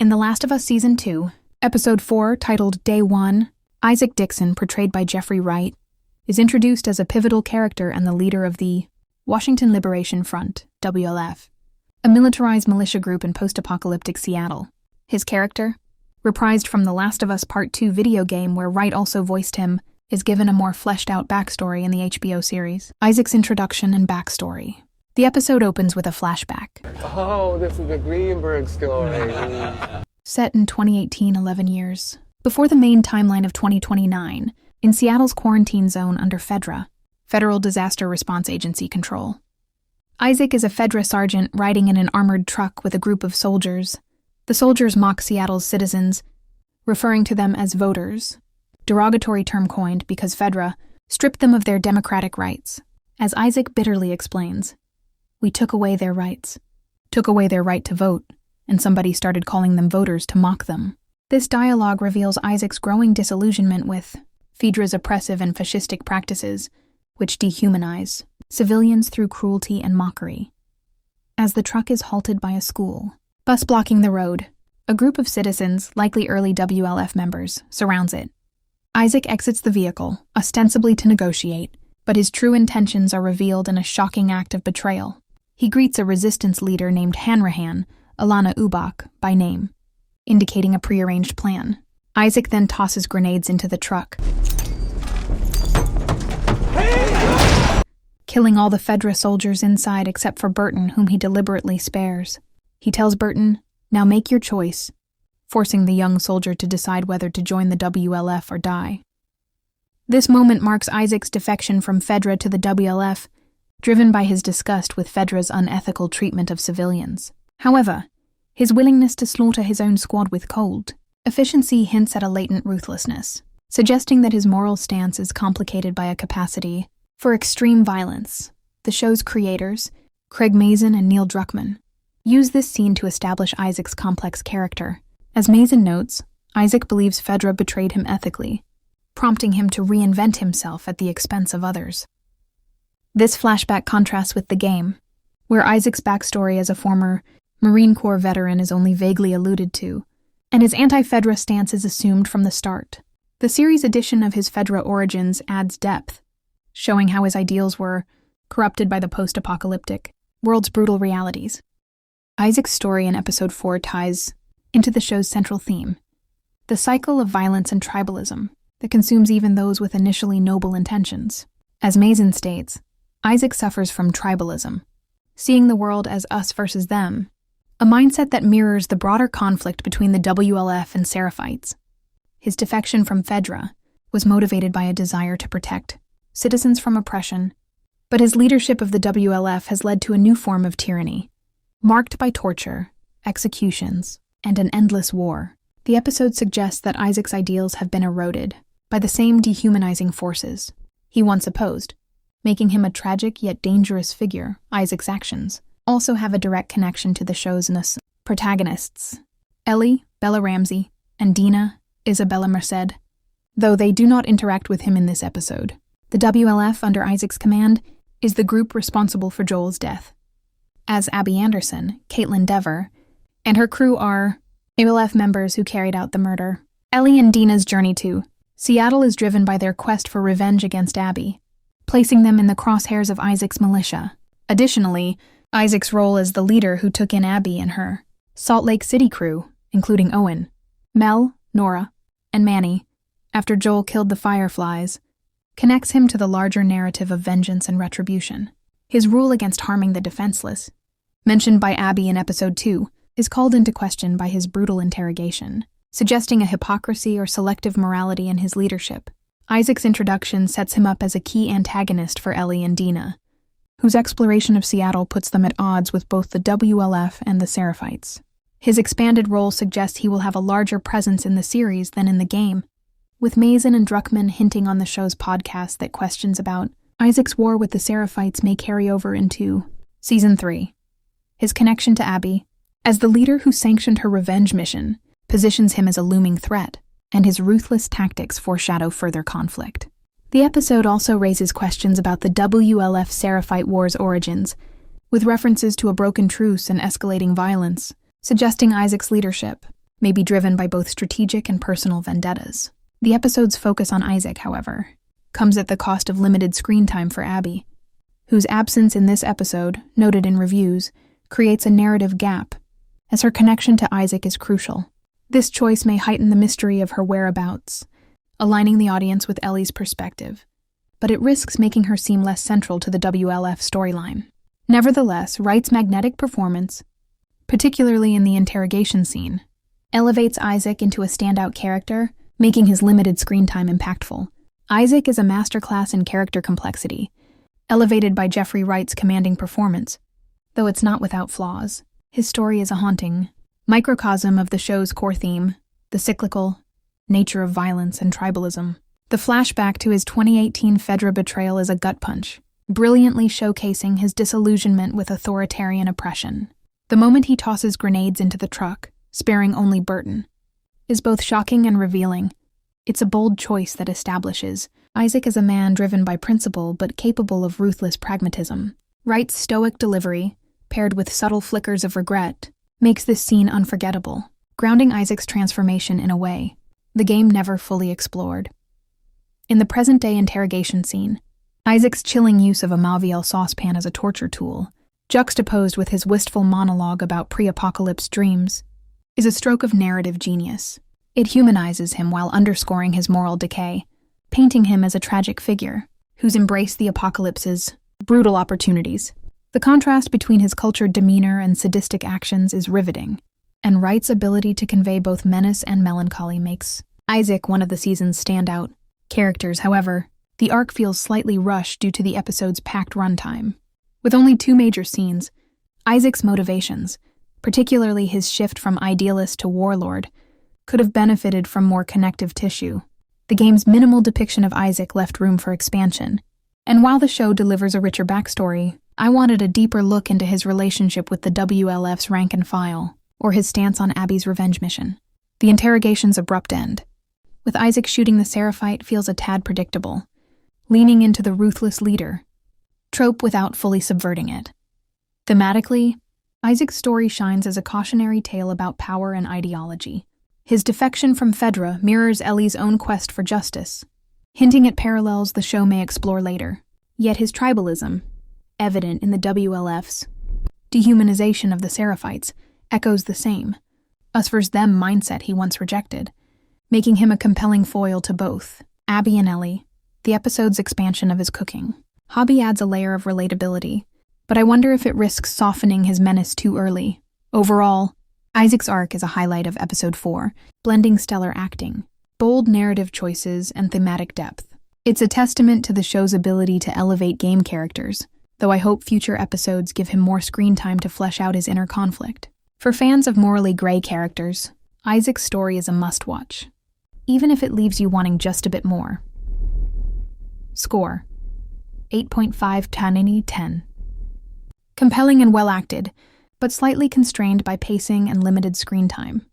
In The Last of Us Season 2, Episode 4, titled Day 1, Isaac Dixon, portrayed by Jeffrey Wright, is introduced as a pivotal character and the leader of the Washington Liberation Front, WLF, a militarized militia group in post-apocalyptic Seattle. His character, reprised from The Last of Us Part 2 video game where Wright also voiced him, is given a more fleshed-out backstory in the HBO series. Isaac's introduction and backstory. The episode opens with a flashback. Oh, this is the Greenberg story. Set in 2018, 11 years. Before the main timeline of 2029, in Seattle's quarantine zone under FEDRA, Federal Disaster Response Agency control. Isaac is a FEDRA sergeant riding in an armored truck with a group of soldiers. The soldiers mock Seattle's citizens, referring to them as voters, derogatory term coined because FEDRA stripped them of their democratic rights. As Isaac bitterly explains, "We took away their rights, took away their right to vote, and somebody started calling them voters to mock them." This dialogue reveals Isaac's growing disillusionment with FEDRA's oppressive and fascistic practices, which dehumanize civilians through cruelty and mockery. As the truck is halted by a school, bus blocking the road, a group of citizens, likely early WLF members, surrounds it. Isaac exits the vehicle, ostensibly to negotiate, but his true intentions are revealed in a shocking act of betrayal. He greets a resistance leader named Hanrahan, Alana Ubach, by name, indicating a prearranged plan. Isaac then tosses grenades into the truck, killing all the FEDRA soldiers inside except for Burton, whom he deliberately spares. He tells Burton, "Now make your choice," forcing the young soldier to decide whether to join the WLF or die. This moment marks Isaac's defection from FEDRA to the WLF, driven by his disgust with FEDRA's unethical treatment of civilians. However, his willingness to slaughter his own squad with cold efficiency hints at a latent ruthlessness, suggesting that his moral stance is complicated by a capacity for extreme violence. The show's creators, Craig Mazin and Neil Druckmann, use this scene to establish Isaac's complex character. As Mazin notes, Isaac believes FEDRA betrayed him ethically, prompting him to reinvent himself at the expense of others. This flashback contrasts with the game, where Isaac's backstory as a former Marine Corps veteran is only vaguely alluded to, and his anti-FEDRA stance is assumed from the start. The series edition of his FEDRA origins adds depth, showing how his ideals were corrupted by the post-apocalyptic world's brutal realities. Isaac's story in Episode 4 ties into the show's central theme, the cycle of violence and tribalism that consumes even those with initially noble intentions. As Mazin states, Isaac suffers from tribalism, seeing the world as us versus them, a mindset that mirrors the broader conflict between the WLF and Seraphites. His defection from FEDRA was motivated by a desire to protect citizens from oppression, but his leadership of the WLF has led to a new form of tyranny, marked by torture, executions, and an endless war. The episode suggests that Isaac's ideals have been eroded by the same dehumanizing forces he once opposed, making him a tragic yet dangerous figure. Isaac's actions also have a direct connection to the show's protagonists, Ellie, Bella Ramsey, and Dina, Isabella Merced, though they do not interact with him in this episode. The WLF, under Isaac's command, is the group responsible for Joel's death. As Abby Anderson, Caitlin Dever, and her crew are WLF members who carried out the murder. Ellie and Dina's journey to Seattle is driven by their quest for revenge against Abby, placing them in the crosshairs of Isaac's militia. Additionally, Isaac's role as the leader who took in Abby and her Salt Lake City crew, including Owen, Mel, Nora, and Manny, after Joel killed the Fireflies, connects him to the larger narrative of vengeance and retribution. His rule against harming the defenseless, mentioned by Abby in Episode 2, is called into question by his brutal interrogation, suggesting a hypocrisy or selective morality in his leadership. Isaac's introduction sets him up as a key antagonist for Ellie and Dina, whose exploration of Seattle puts them at odds with both the WLF and the Seraphites. His expanded role suggests he will have a larger presence in the series than in the game, with Mazin and Druckmann hinting on the show's podcast that questions about Isaac's war with the Seraphites may carry over into Season 3. His connection to Abby, as the leader who sanctioned her revenge mission, positions him as a looming threat, and his ruthless tactics foreshadow further conflict. The episode also raises questions about the WLF Seraphite War's origins, with references to a broken truce and escalating violence, suggesting Isaac's leadership may be driven by both strategic and personal vendettas. The episode's focus on Isaac, however, comes at the cost of limited screen time for Abby, whose absence in this episode, noted in reviews, creates a narrative gap, as her connection to Isaac is crucial. This choice may heighten the mystery of her whereabouts, aligning the audience with Ellie's perspective, but it risks making her seem less central to the WLF storyline. Nevertheless, Wright's magnetic performance, particularly in the interrogation scene, elevates Isaac into a standout character, making his limited screen time impactful. Isaac is a masterclass in character complexity, elevated by Jeffrey Wright's commanding performance. Though it's not without flaws, his story is a haunting microcosm of the show's core theme, the cyclical nature of violence and tribalism. The flashback to his 2018 Fedra betrayal is a gut punch, brilliantly showcasing his disillusionment with authoritarian oppression. The moment he tosses grenades into the truck, sparing only Burton, is both shocking and revealing. It's a bold choice that establishes Isaac as a man driven by principle but capable of ruthless pragmatism. Wright's stoic delivery, paired with subtle flickers of regret, makes this scene unforgettable, grounding Isaac's transformation in a way the game never fully explored. In the present-day interrogation scene, Isaac's chilling use of a Maviel saucepan as a torture tool, juxtaposed with his wistful monologue about pre-apocalypse dreams, is a stroke of narrative genius. It humanizes him while underscoring his moral decay, painting him as a tragic figure who's embraced the apocalypse's brutal opportunities. The contrast between his cultured demeanor and sadistic actions is riveting, and Wright's ability to convey both menace and melancholy makes Isaac one of the season's standout characters. However, the arc feels slightly rushed due to the episode's packed runtime. With only 2 major scenes, Isaac's motivations, particularly his shift from idealist to warlord, could have benefited from more connective tissue. The game's minimal depiction of Isaac left room for expansion, and while the show delivers a richer backstory, I wanted a deeper look into his relationship with the WLF's rank and file, or his stance on Abby's revenge mission. The interrogation's abrupt end, with Isaac shooting the Seraphite, feels a tad predictable, leaning into the ruthless leader trope without fully subverting it. Thematically, Isaac's story shines as a cautionary tale about power and ideology. His defection from Fedra mirrors Ellie's own quest for justice, hinting at parallels the show may explore later. Yet his tribalism, evident in the WLF's dehumanization of the Seraphites, echoes the same us versus them mindset he once rejected, making him a compelling foil to both Abby and Ellie. The episode's expansion of his cooking hobby adds a layer of relatability, but I wonder if it risks softening his menace too early. Overall, Isaac's arc is a highlight of Episode 4, blending stellar acting, bold narrative choices, and thematic depth. It's a testament to the show's ability to elevate game characters, though I hope future episodes give him more screen time to flesh out his inner conflict. For fans of morally gray characters, Isaac's story is a must-watch, even if it leaves you wanting just a bit more. Score: 8.5/10. Compelling and well acted, but slightly constrained by pacing and limited screen time.